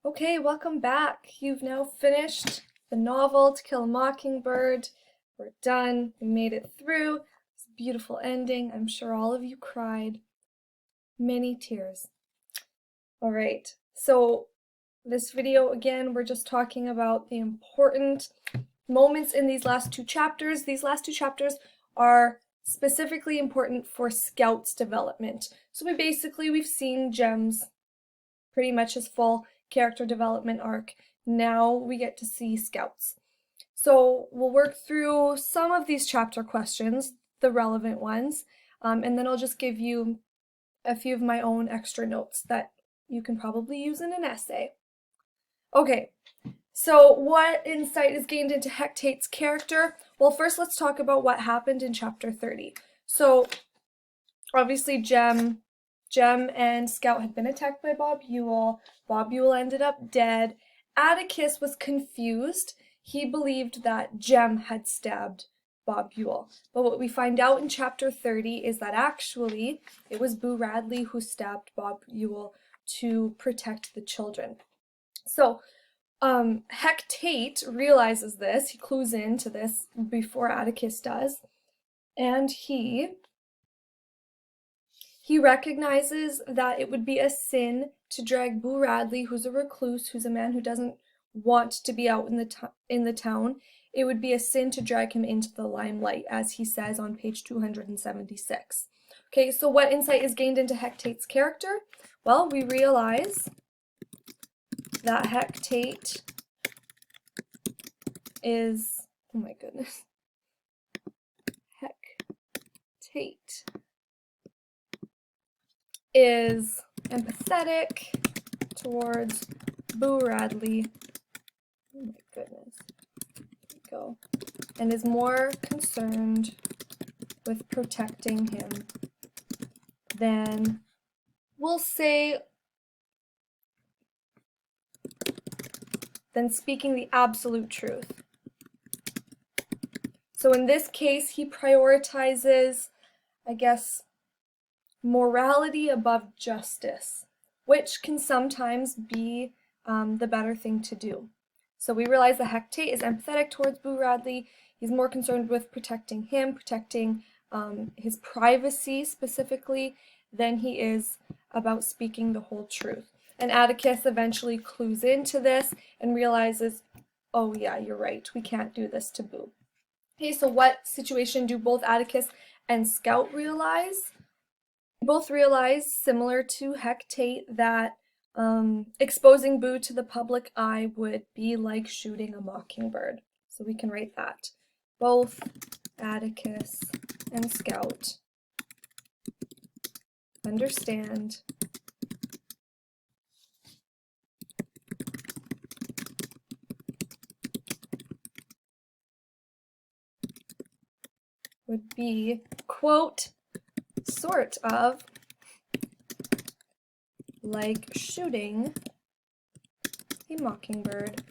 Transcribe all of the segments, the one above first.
Okay, welcome back. You've now finished the novel To Kill a Mockingbird. We're done. We made it through. It's a beautiful ending. I'm sure all of you cried many tears. All right, so this video, again, we're just talking about the important moments in these last two chapters. These last two chapters are specifically important for Scout's development. So we've seen Jem's pretty much his full character development arc. Now we get to see Scout's. So we'll work through some of these chapter questions, the relevant ones, and then I'll just give you a few of my own extra notes that you can probably use in an essay. Okay, so what insight is gained into Hectate's character? Well, first let's talk about what happened in chapter 30. So obviously Jem and Scout had been attacked by Bob Ewell. Bob Ewell ended up dead. Atticus was confused. He believed that Jem had stabbed Bob Ewell. But what we find out in chapter 30 is that actually it was Boo Radley who stabbed Bob Ewell to protect the children. So Hectate realizes this. He clues into this before Atticus does. And he recognizes that it would be a sin to drag Boo Radley, who's a recluse, who's a man who doesn't want to be out in the town. It would be a sin to drag him into the limelight, as he says on page 276. Okay, so what insight is gained into Hectate's character? Well, we realize that Hectate is, oh my goodness, Hectate is empathetic towards Boo Radley. Oh my goodness. There we go. And is more concerned with protecting him than, we'll say, than speaking the absolute truth. So in this case, he prioritizes, I guess, morality above justice, which can sometimes be the better thing to do. So we realize that Hectate is empathetic towards Boo Radley. He's more concerned with protecting him, protecting his privacy specifically, than he is about speaking the whole truth. And Atticus eventually clues into this and realizes, oh yeah, you're right, we can't do this to Boo. Okay, so what situation do both Atticus and Scout realize? Both realize, similar to Hectate, that exposing Boo to the public eye would be like shooting a mockingbird. So we can write that. Both Atticus and Scout understand would be, quote, sort of like shooting a mockingbird,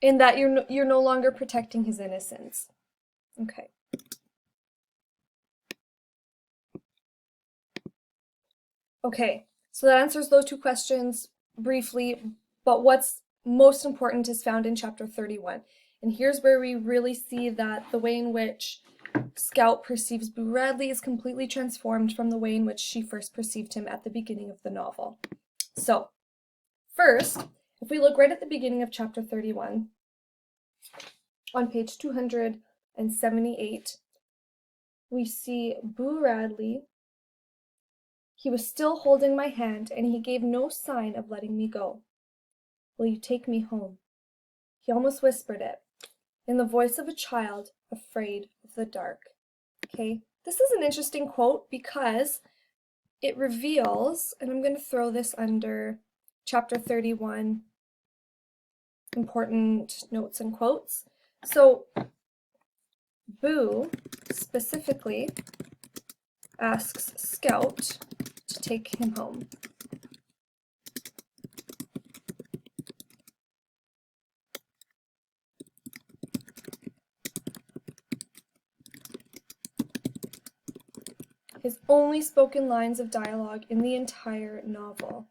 in that you're no longer protecting his innocence. Okay. Okay, so that answers those two questions briefly, but what's most important is found in chapter 31. And here's where we really see that the way in which Scout perceives Boo Radley is completely transformed from the way in which she first perceived him at the beginning of the novel. So, first, if we look right at the beginning of chapter 31, on page 278, we see Boo Radley. He was still holding my hand, and he gave no sign of letting me go. Will you take me home? He almost whispered it, in the voice of a child afraid of the dark. Okay, this is an interesting quote because it reveals, and I'm going to throw this under chapter 31, important notes and quotes. So, Boo specifically asks Scout to take him home. His only spoken lines of dialogue in the entire novel.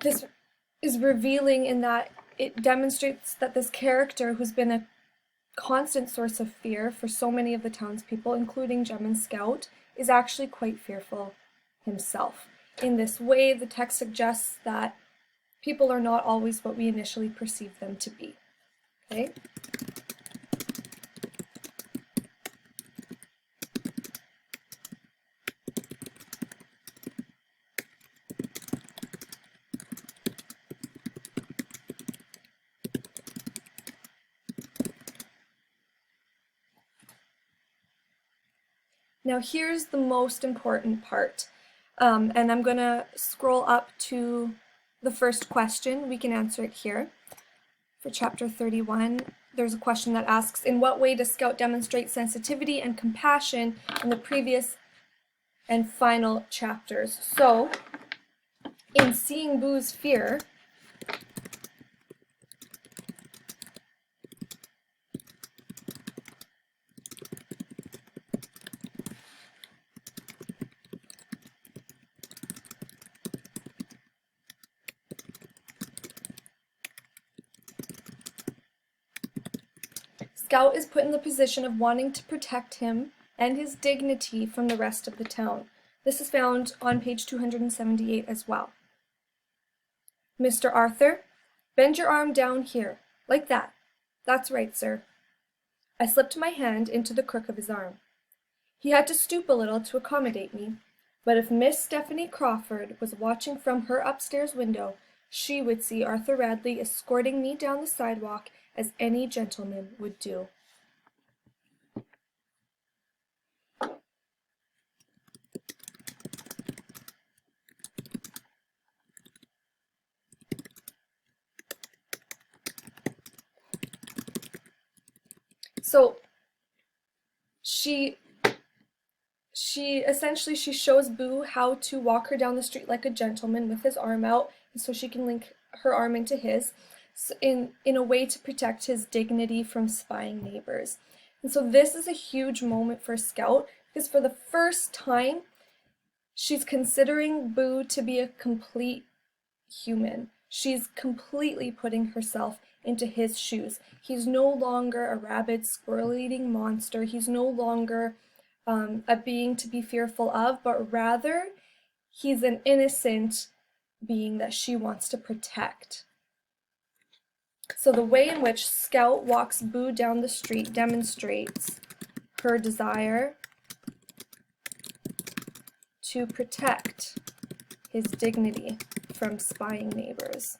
This is revealing in that it demonstrates that this character, who's been a constant source of fear for so many of the townspeople, including Jem and Scout, is actually quite fearful himself. In this way, the text suggests that people are not always what we initially perceive them to be. Okay? Now here's the most important part, and I'm going to scroll up to the first question. We can answer it here. For chapter 31, there's a question that asks, in what way does Scout demonstrate sensitivity and compassion in the previous and final chapters? So, in seeing Boo's fear, Scout is put in the position of wanting to protect him and his dignity from the rest of the town. This is found on page 278 as well. Mr. Arthur, bend your arm down here, like that. That's right, sir. I slipped my hand into the crook of his arm. He had to stoop a little to accommodate me, but if Miss Stephanie Crawford was watching from her upstairs window, she would see Arthur Radley escorting me down the sidewalk as any gentleman would do. So she essentially shows Boo how to walk her down the street like a gentleman with his arm out, so she can link her arm into his, in a way to protect his dignity from spying neighbors. And so this is a huge moment for Scout, because for the first time, she's considering Boo to be a complete human. She's completely putting herself into his shoes. He's no longer a rabid, squirrel-eating monster. He's no longer a being to be fearful of, but rather he's an innocent being that she wants to protect. So the way in which Scout walks Boo down the street demonstrates her desire to protect his dignity from spying neighbors.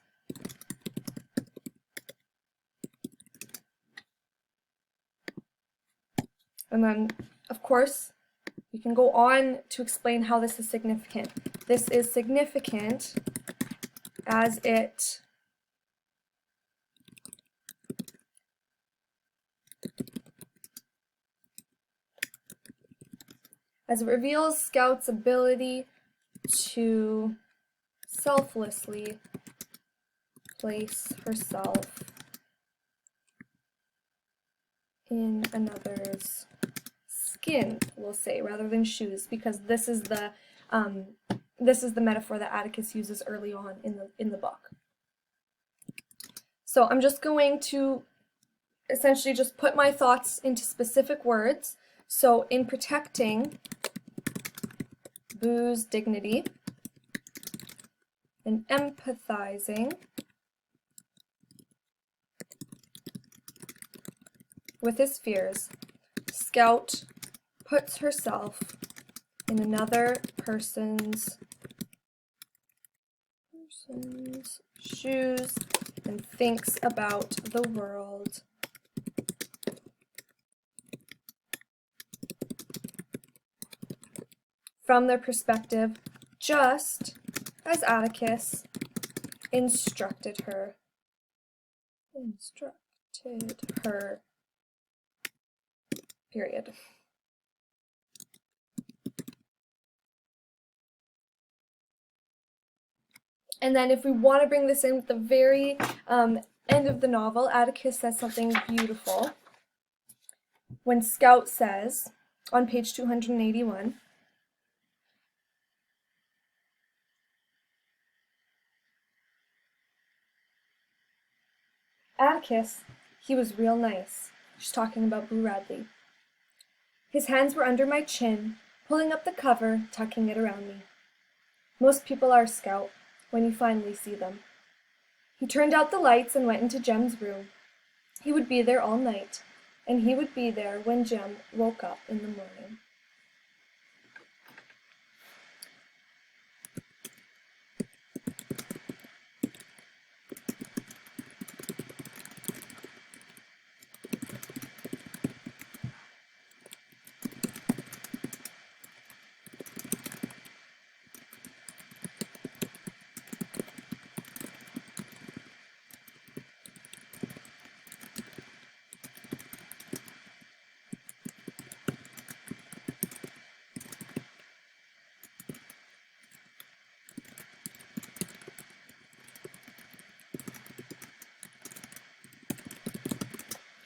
And then, of course, we can go on to explain how this is significant. This is significant as it reveals Scout's ability to selflessly place herself in another's skin, we'll say, rather than shoes, because this is the metaphor that Atticus uses early on in the book. So I'm just going to essentially just put my thoughts into specific words. So in protecting Boo's dignity and empathizing with his fears, Scout puts herself in another person's shoes and thinks about the world from their perspective, just as Atticus instructed her, period. And then if we want to bring this in at the very end of the novel, Atticus says something beautiful. When Scout says, on page 281, Atticus, he was real nice. She's talking about Boo Radley. His hands were under my chin, pulling up the cover, tucking it around me. Most people are, Scout, when you finally see them. He turned out the lights and went into Jem's room. He would be there all night, and he would be there when Jem woke up in the morning.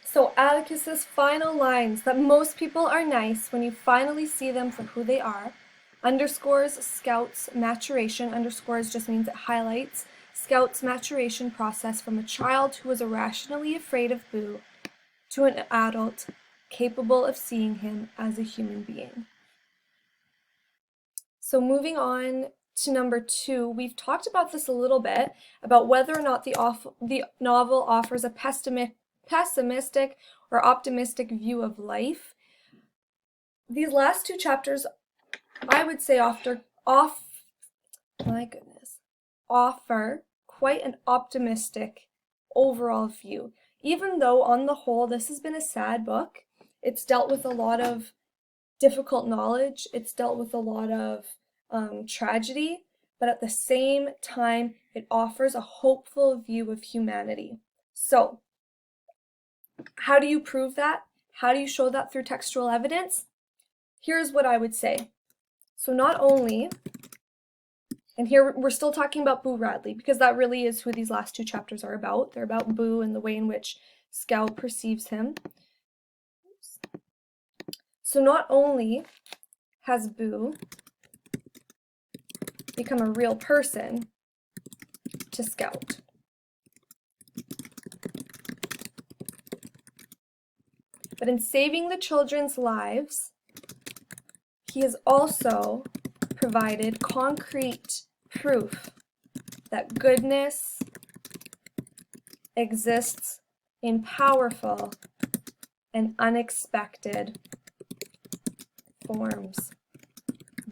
So Atticus's final lines, that most people are nice when you finally see them for who they are, underscores Scout's maturation. Underscores just means it highlights Scout's maturation process from a child who was irrationally afraid of Boo to an adult capable of seeing him as a human being. So moving on to number 2, we've talked about this a little bit, about whether or not the novel offers a pessimistic or optimistic view of life. These last 2 chapters, I would say, offer quite an optimistic overall view. Even though on the whole this has been a sad book, it's dealt with a lot of difficult knowledge, it's dealt with a lot of tragedy, but at the same time it offers a hopeful view of humanity. So how do you prove that? How do you show that through textual evidence? Here's what I would say. So not only, and here we're still talking about Boo Radley, because that really is who these last 2 chapters are about. They're about Boo and the way in which Scout perceives him. So not only has Boo become a real person to Scout, but in saving the children's lives, he has also provided concrete proof that goodness exists in powerful and unexpected forms,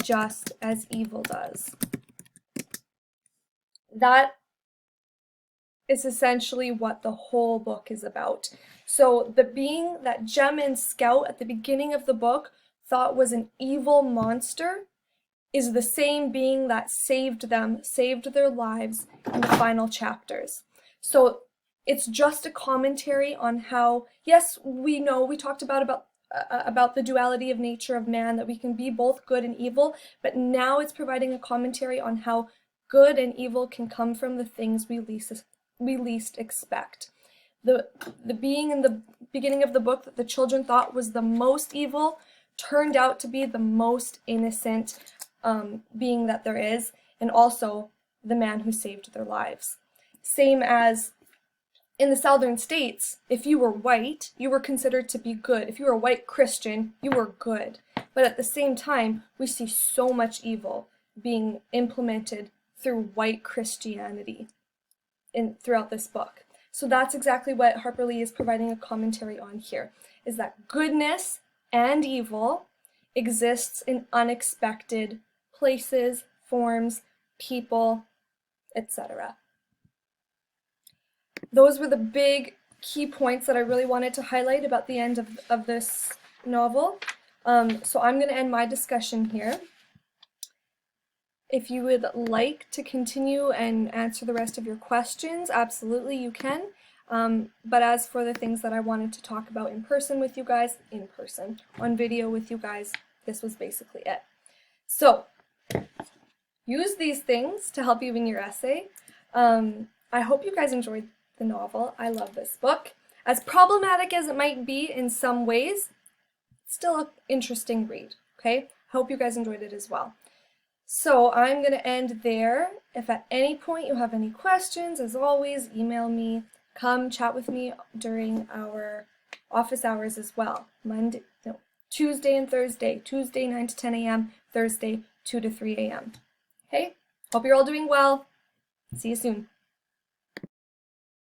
just as evil does. That is essentially what the whole book is about. So the being that Jem and Scout at the beginning of the book thought was an evil monster is the same being that saved them, saved their lives in the final chapters. So it's just a commentary on how, yes, we know, we talked about the duality of nature of man, that we can be both good and evil, but now it's providing a commentary on how good and evil can come from the things we least expect. The being in the beginning of the book that the children thought was the most evil turned out to be the most innocent being that there is, and also the man who saved their lives. Same as in the southern states, if you were white, you were considered to be good. If you were a white Christian, you were good. But at the same time, we see so much evil being implemented through white Christianity throughout this book. So that's exactly what Harper Lee is providing a commentary on here, is that goodness and evil exists in unexpected places, forms, people, etc. Those were the big key points that I really wanted to highlight about the end of this novel. So I'm going to end my discussion here. If you would like to continue and answer the rest of your questions, absolutely you can. But as for the things that I wanted to talk about in person with you guys, in person. On video with you guys, this was basically it. So, use these things to help you in your essay. I hope you guys enjoyed the novel. I love this book. As problematic as it might be in some ways, it's still an interesting read, okay? Hope you guys enjoyed it as well. So I'm going to end there. If at any point you have any questions, as always, email me. Come chat with me during our office hours as well. Tuesday and Thursday. Tuesday 9 to 10 a.m., Thursday 2 to 3 a.m. Okay? Hope you're all doing well. See you soon.